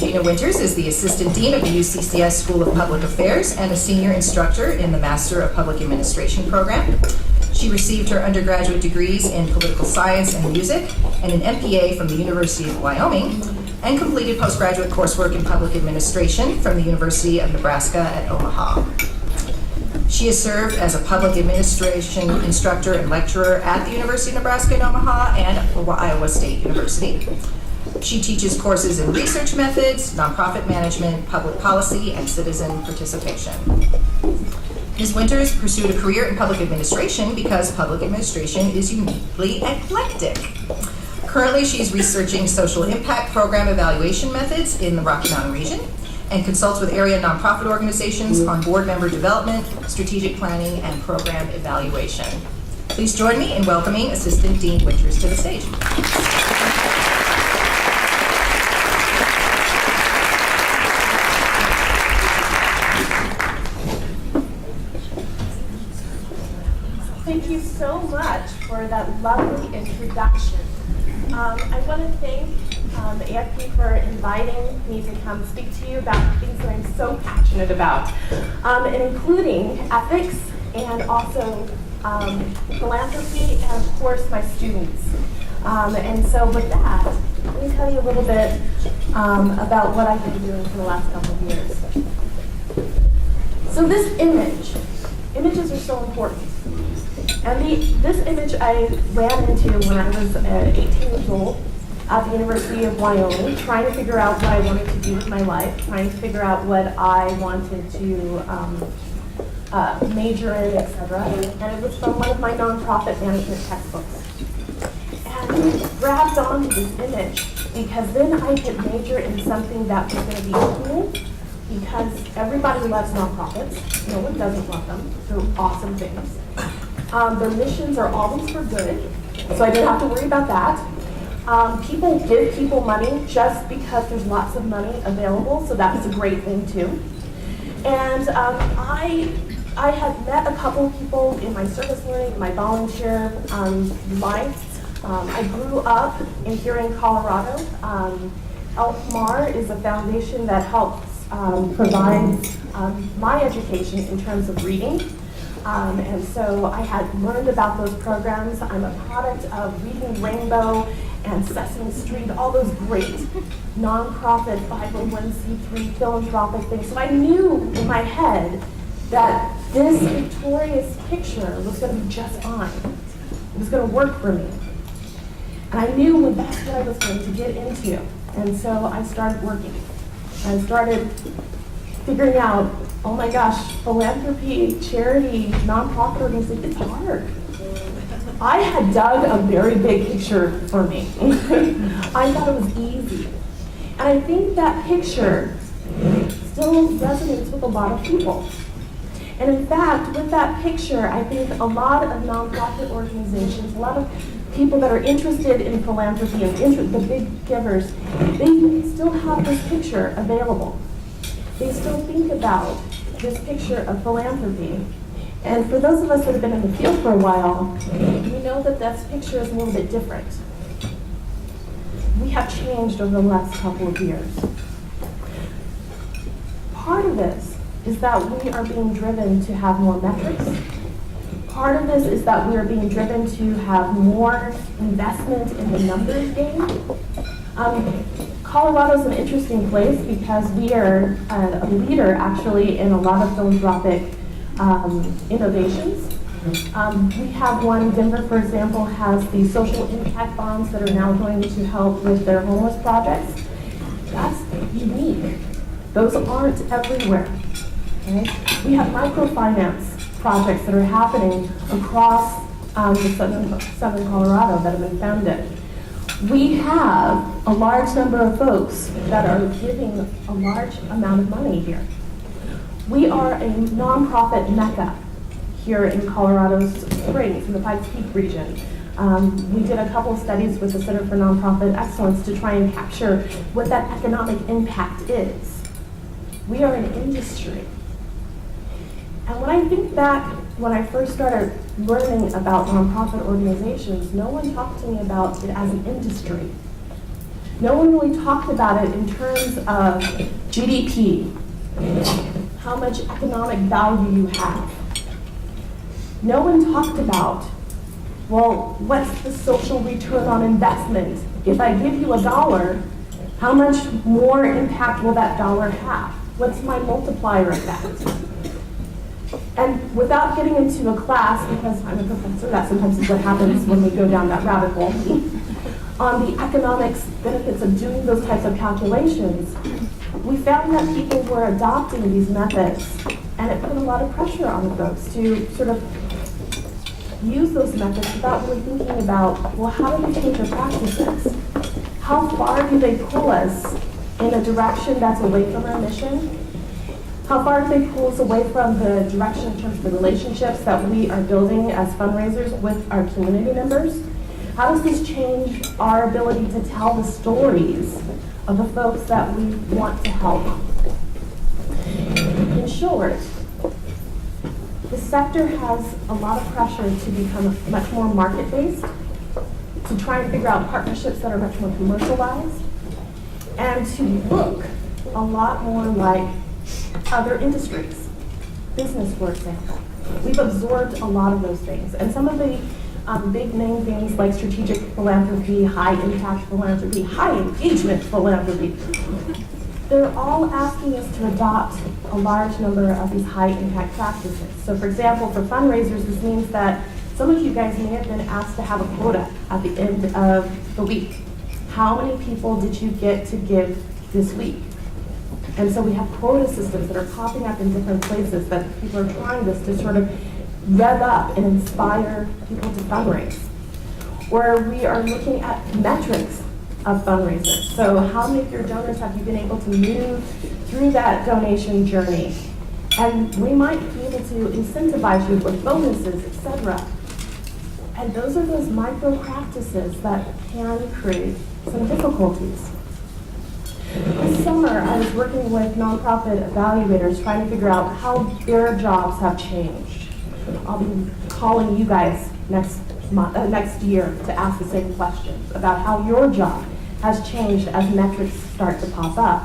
Regina Winters is the Assistant Dean of the UCCS School of Public Affairs and a Senior Instructor in the Master of Public Administration program. She received her undergraduate degrees in political science and music and an MPA from the University of Wyoming, and completed postgraduate coursework in public administration from the University of Nebraska at Omaha. She has served as a public administration instructor and lecturer at the University of Nebraska in Omaha and Iowa State University. She teaches courses in research methods, nonprofit management, public policy, and citizen participation. Ms. Winters pursued a career in public administration because public administration is uniquely eclectic. Currently, she's researching social impact program evaluation methods in the Rocky Mountain region and consults with area nonprofit organizations on board member development, strategic planning, and program evaluation. Please join me in welcoming Assistant Dean Winters to the stage. Thank you so much for that lovely introduction. I want to thank AFP for inviting me to come speak to you about things that I'm so passionate about, and including ethics and also philanthropy and, of course, my students. And so with that, let me tell you a little bit about what I've been doing for the last couple of years. So this images are so important. And this image I ran into when I was 18 years old at the University of Wyoming, trying to figure out what I wanted to do with my life, trying to figure out what I wanted to major in, etc. And it was from one of my nonprofit management textbooks. And I grabbed onto this image because then I could major in something that was going to be cool, because everybody loves nonprofits. No one doesn't love them. They're awesome things. Their missions are always for good, so I didn't have to worry about that. People give people money just because there's lots of money available, so that's a great thing too. And I had met a couple of people in my service learning, my volunteer life. I grew up here in Colorado. Elfmar is a foundation that helps provide my education in terms of reading. And so I had learned about those programs. I'm a product of Reading Rainbow and Sesame Street, all those great nonprofit 501c3 philanthropic things. So I knew in my head that this victorious picture was going to be just fine. It was going to work for me. And I knew that's what I was going to get into. And so I started working. I started figuring out, oh my gosh, philanthropy, charity, nonprofit organization, it's hard. I had dug a very big picture for me. I thought it was easy. And I think that picture still resonates with a lot of people. And in fact, with that picture, I think a lot of nonprofit organizations, a lot of people that are interested in philanthropy and the big givers, they still have this picture available. They still think about this picture of philanthropy. And for those of us that have been in the field for a while, we know that this picture is a little bit different. We have changed over the last couple of years. Part of this is that we are being driven to have more metrics. Part of this is that we are being driven to have more investment in the numbers game. Colorado is an interesting place because we are a leader actually in a lot of philanthropic innovations. We have one, Denver for example, has the social impact bonds that are now going to help with their homeless projects. That's unique. Those aren't everywhere. Okay? We have microfinance projects that are happening across the southern Colorado that have been founded. We have a large number of folks that are giving a large amount of money here. We are a nonprofit mecca here in Colorado Springs, in the Pikes Peak region. We did a couple of studies with the Center for Nonprofit Excellence to try and capture what that economic impact is. We are an industry. And when I think back, when I first started learning about nonprofit organizations, no one talked to me about it as an industry. No one really talked about it in terms of GDP, how much economic value you have. No one talked about, well, what's the social return on investment? If I give you $1, how much more impact will that dollar have? What's my multiplier effect? And without getting into a class, because I'm a professor, that sometimes is what happens when we go down that rabbit hole, on the economics benefits of doing those types of calculations, we found that people were adopting these methods, and it put a lot of pressure on the folks to sort of use those methods without really thinking about, well, how do we change our practices? How far do they pull us in a direction that's away from our mission? How far do they pull us away from the direction in terms of the relationships that we are building as fundraisers with our community members? How does this change our ability to tell the stories of the folks that we want to help? In short, the sector has a lot of pressure to become much more market-based, to try and figure out partnerships that are much more commercialized, and to look a lot more like other industries. Business, for example. We've absorbed a lot of those things. And some of the big name things like strategic philanthropy, high impact philanthropy, high engagement philanthropy, they're all asking us to adopt a large number of these high impact practices. So for example, for fundraisers, this means that some of you guys may have been asked to have a quota at the end of the week. How many people did you get to give this week? And so we have quota systems that are popping up in different places that people are trying this to sort of rev up and inspire people to fundraise. Or we are looking at metrics of fundraisers. So how many of your donors have you been able to move through that donation journey? And we might be able to incentivize you with bonuses, etc. And those are those micro practices that can create some difficulties. This summer, I was working with nonprofit evaluators trying to figure out how their jobs have changed. I'll be calling you guys next year to ask the same questions about how your job has changed as metrics start to pop up.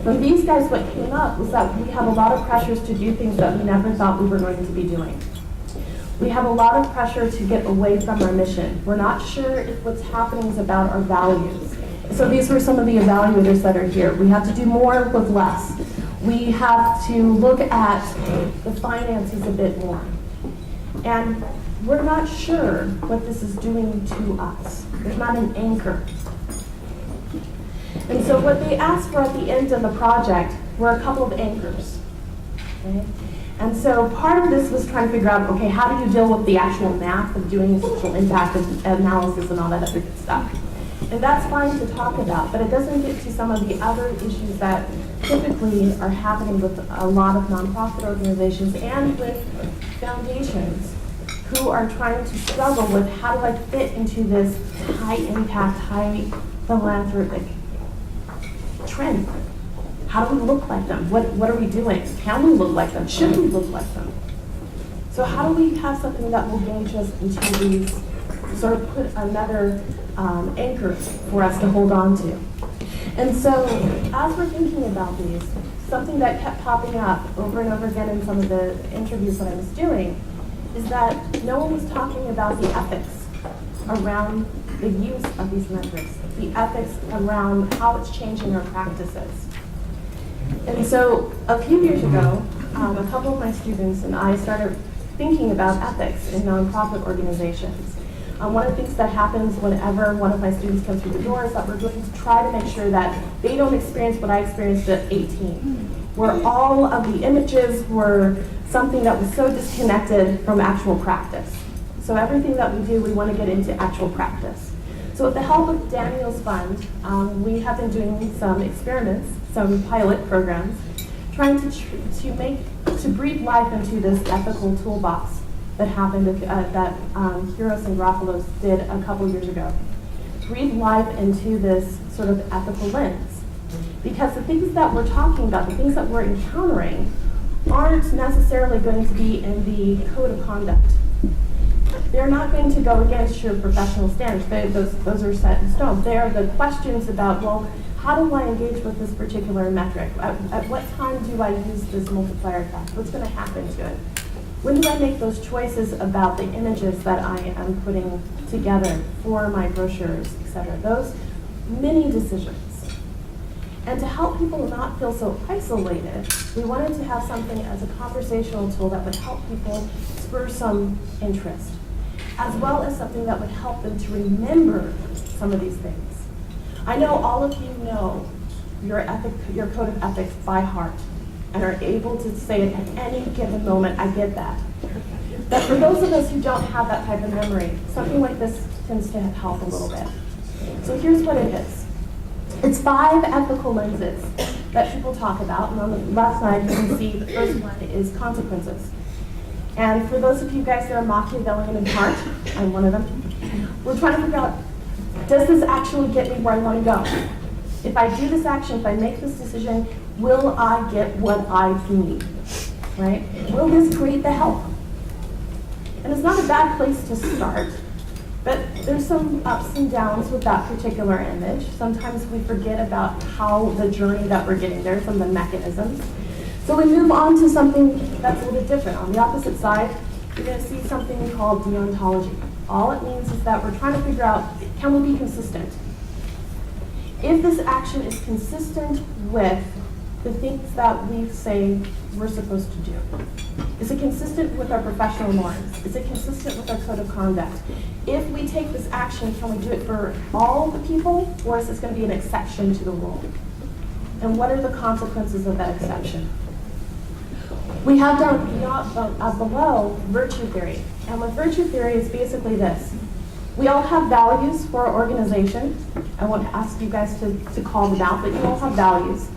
From these guys, what came up was that we have a lot of pressures to do things that we never thought we were going to be doing. We have a lot of pressure to get away from our mission. We're not sure if what's happening is about our values. So these were some of the evaluators that are here. We have to do more with less. We have to look at the finances a bit more. And we're not sure what this is doing to us. There's not an anchor. And so what they asked for at the end of the project were a couple of anchors. Okay? And so part of this was trying to figure out, okay, how do you deal with the actual math of doing social impact analysis and all that other good stuff? And that's fine to talk about, but it doesn't get to some of the other issues that typically are happening with a lot of nonprofit organizations and with foundations who are trying to struggle with how do I fit into this high impact, high philanthropic trend? How do we look like them? What are we doing? Can we look like them? Should we look like them? So how do we have something that will gauge us into these, sort of put another anchor for us to hold on to? And so as we're thinking about these, something that kept popping up over and over again in some of the interviews that I was doing is that no one was talking about the ethics around the use of these metrics, the ethics around how it's changing our practices. And so a few years ago, a couple of my students and I started thinking about ethics in nonprofit organizations. One of the things that happens whenever one of my students comes through the door is that we're going to try to make sure that they don't experience what I experienced at 18, where all of the images were something that was so disconnected from actual practice. So everything that we do, we want to get into actual practice. So with the help of Daniel's fund, we have been doing some experiments, some pilot programs, trying to breathe life into this ethical toolbox that happened, that Heroes and Garofalo's did a couple years ago. Breathe life into this sort of ethical lens. Because the things that we're talking about, the things that we're encountering, aren't necessarily going to be in the code of conduct. They're not going to go against your professional standards. Those are set in stone. They are the questions about, well, how do I engage with this particular metric? At what time do I use this multiplier effect? What's going to happen to it? When do I make those choices about the images that I am putting together for my brochures, etc.? Those many decisions. And to help people not feel so isolated, we wanted to have something as a conversational tool that would help people spur some interest, as well as something that would help them to remember some of these things. I know all of you know your code of ethics by heart and are able to say it at any given moment. I get that. But for those of us who don't have that type of memory, something like this tends to help a little bit. So here's what it is. It's 5 ethical lenses that people talk about, and on the left side you can see the first one is consequences. And for those of you guys that are Machiavellian in heart, I'm one of them, we're trying to figure out, does this actually get me where I want to go? If I do this action, if I make this decision, will I get what I need, right? Will this create the help? And it's not a bad place to start, but there's some ups and downs with that particular image. Sometimes we forget about how the journey that we're getting there, some of the mechanisms. So we move on to something that's a little bit different. On the opposite side, you're going to see something called deontology. All it means is that we're trying to figure out, can we be consistent? If this action is consistent with the things that we say we're supposed to do. Is it consistent with our professional norms? Is it consistent with our code of conduct? If we take this action, can we do it for all the people, or is this going to be an exception to the rule? And what are the consequences of that exception? We have down below virtue theory. And with virtue theory, it's basically this. We all have values for our organization. I won't ask you guys to call them out, but you all have values.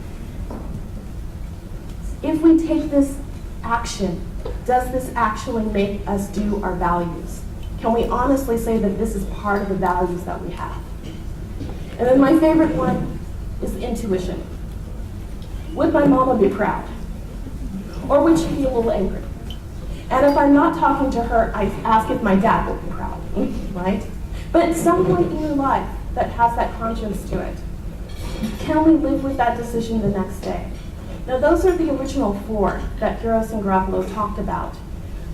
If we take this action, does this actually make us do our values? Can we honestly say that this is part of the values that we have? And then my favorite one is intuition. Would my mama be proud? Or would she be a little angry? And if I'm not talking to her, I ask if my dad will be proud, right? But at some point in your life that has that conscience to it, can we live with that decision the next day? Now, those are the original 4 that Giros and Garofalo talked about.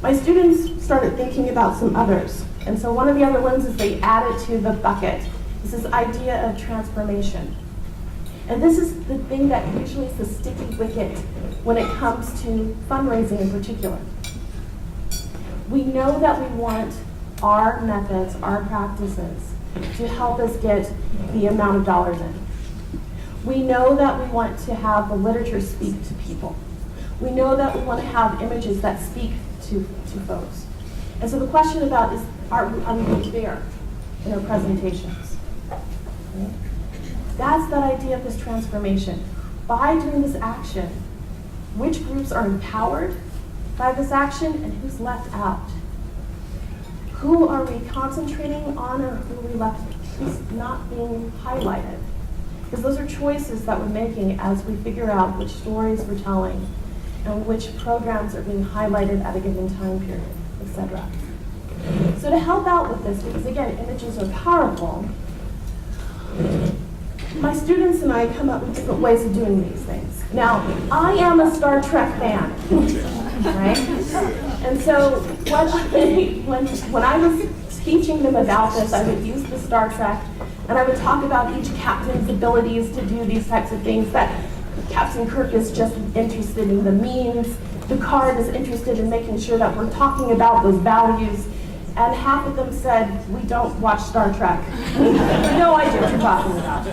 My students started thinking about some others. And so one of the other ones is they added to the bucket. This is idea of transformation. And this is the thing that usually is the sticky wicket when it comes to fundraising in particular. We know that we want our methods, our practices, to help us get the amount of dollars in. We know that we want to have the literature speak to people. We know that we want to have images that speak to folks. And so the question about is, are we being fair in our presentations? Okay? That's that idea of this transformation. By doing this action, which groups are empowered by this action and who's left out? Who are we concentrating on or who's not being highlighted? Because those are choices that we're making as we figure out which stories we're telling and which programs are being highlighted at a given time period, etc. So to help out with this, because again, images are powerful, my students and I come up with different ways of doing these things. Now, I am a Star Trek fan, right? And so when I was teaching them about this, I would use the Star Trek, and I would talk about each captain's abilities to do these types of things, that Captain Kirk is just interested in the means, Picard is interested in making sure that we're talking about those values, and half of them said, we don't watch Star Trek. No idea what you're talking about.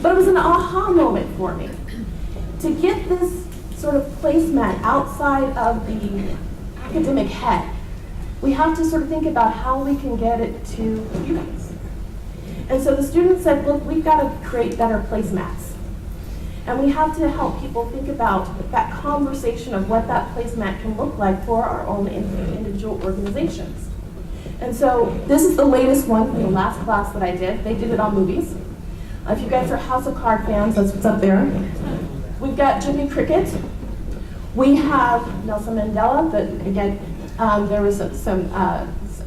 But it was an aha moment for me. To get this sort of placemat outside of the academic head, we have to sort of think about how we can get it to students. And so the students said, look, we've got to create better placemats. And we have to help people think about that conversation of what that placemat can look like for our own individual organizations. And so this is the latest one from the last class that I did. They did it on movies. If you guys are House of Cards fans, that's what's up there. We've got Jimmy Cricket. We have Nelson Mandela, but again, there was some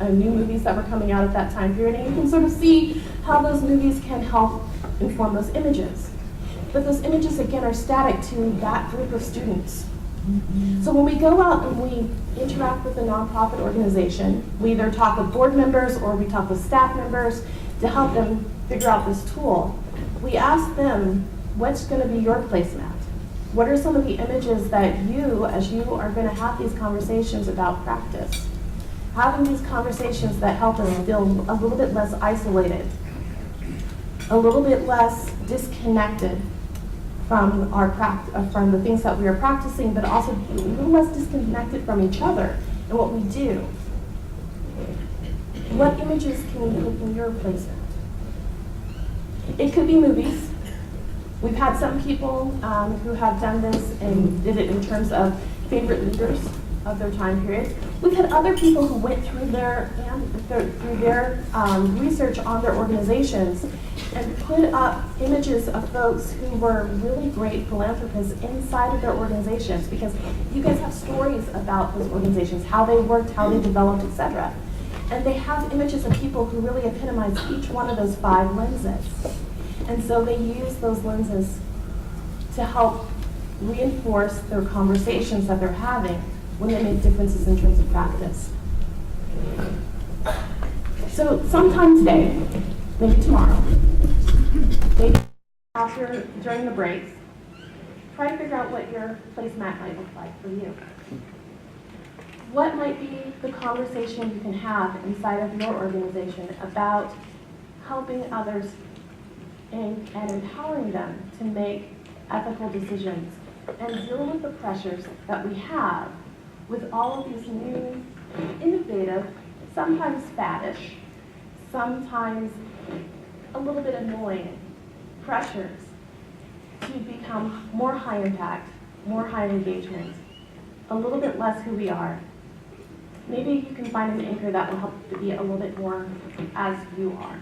new movies that were coming out at that time period, and you can sort of see how those movies can help inform those images. But those images, again, are static to that group of students. So when we go out and we interact with a nonprofit organization, we either talk with board members or we talk with staff members to help them figure out this tool. We ask them, what's going to be your placemat? What are some of the images that you, as you are going to have these conversations about practice, having these conversations that help us feel a little bit less isolated, a little bit less disconnected from from the things that we are practicing, but also a little less disconnected from each other and what we do. What images can we put in your placemat? It could be movies. We've had some people who have done this and did it in terms of favorite leaders of their time period. We've had other people who went through their research on their organizations and put up images of folks who were really great philanthropists inside of their organizations, because you guys have stories about those organizations, how they worked, how they developed, etc. And they have images of people who really epitomize each one of those 5 lenses. And so they use those lenses to help reinforce their conversations that they're having when they make differences in terms of practice. So sometime today, maybe tomorrow, maybe during the breaks, try to figure out what your placemat might look like for you. What might be the conversation you can have inside of your organization about helping others and empowering them to make ethical decisions and deal with the pressures that we have with all of these new, innovative, sometimes faddish, sometimes a little bit annoying pressures to become more high impact, more high engagement, a little bit less who we are. Maybe you can find an anchor that will help to be a little bit more as you are.